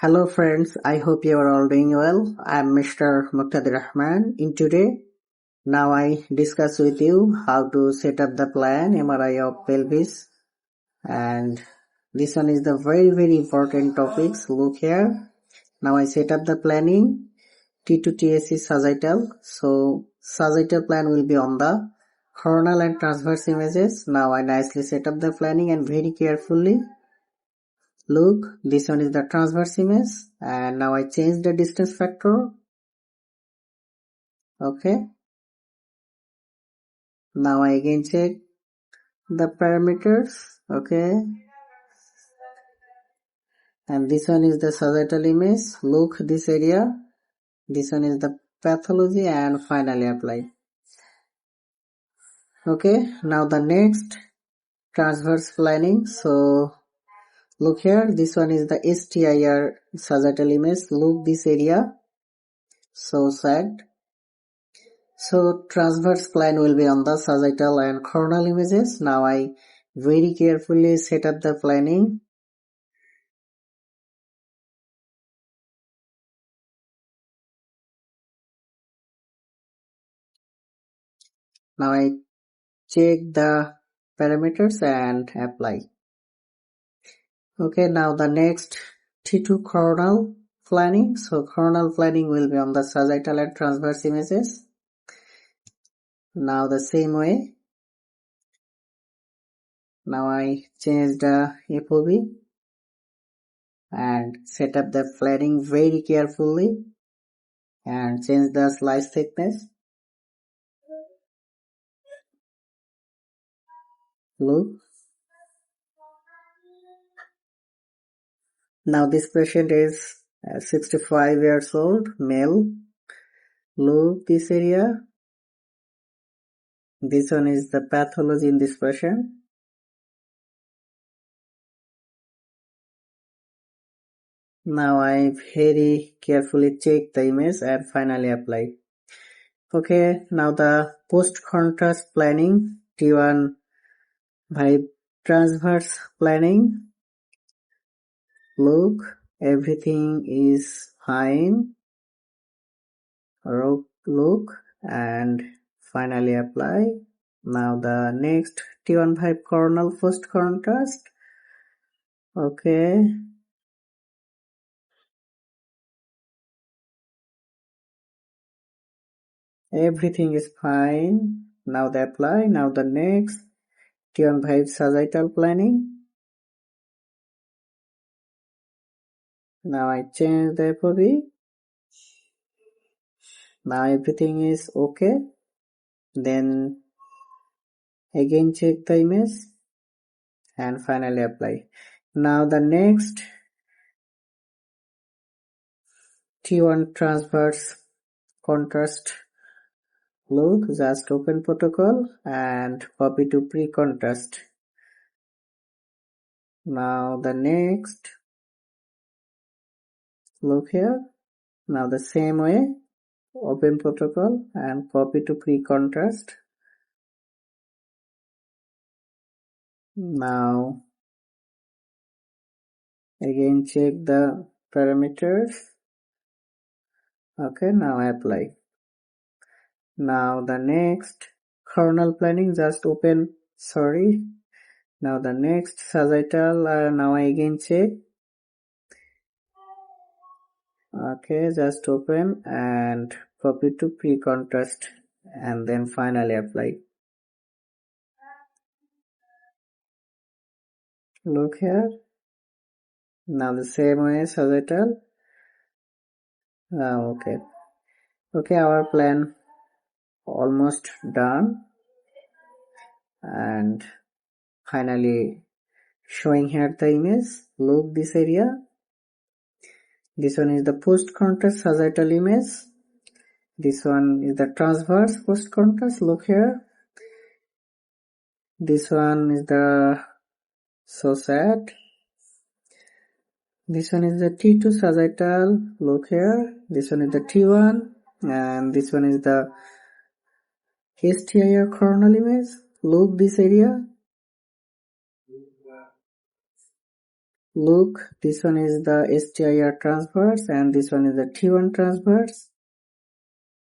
Hello friends, I hope you are all doing well. I am Mr. Muqtadir Rahman. In today, now I discuss with you how to set up the plan MRI of pelvis, and this one is the very important topics. Look here. Now I set up the planning T2 TSC sagittal. So sagittal plan will be on the coronal and transverse images. Now I nicely set up the planning and very carefully. Look, this one is the transverse image, and now I change the distance factor. Okay. Now I again check the parameters. Okay. And this one is the sagittal image. Look, this area. This one is the pathology, and finally apply. Okay. Now the next transverse planning. So look here. This one is the STIR sagittal image. Look, this area. So sad. So transverse plan will be on the sagittal and coronal images. Now I very carefully set up the planning. Now I check the parameters and apply. Okay, now the next T2 coronal planning. So coronal planning will be on the sagittal and transverse images. Now the same way. Now I change the FOV and set up the planning very carefully and change the slice thickness. Look. Now this patient is 65 years old, male. Look, this area. This one is the pathology in this patient. Now I very carefully check the image and finally apply. Okay, now the post-contrast planning, T1 by transverse planning. Look, everything is fine. Look and finally apply. Now the next T15 coronal post contrast. Okay. Everything is fine. Now they apply. Now the next T15 sagittal planning. Now I change the FOV. Now everything is okay. Then again check the image and finally apply. Now the next T1 transverse contrast. Look, just open protocol and copy to pre-contrast. Now the next, look here. Now the same way, open protocol and copy to pre-contrast. Now again check the parameters. Okay, now apply. Now the next coronal planning, just open, sorry. Now the next sagittal, now I again check. Okay, just open and copy to pre-contrast and then finally apply. Look here. Now the same way sagittal. Okay. Okay, our plan almost done. And finally showing here the image. Look, this area. This one is the post-contrast sagittal image. This one is the transverse post-contrast. Look here. This one is the so sad. This one is the T2 sagittal. Look here. This one is the T1. And this one is the STIR coronal image. Look, this area. Look, this one is the STIR transverse and this one is the T1 transverse.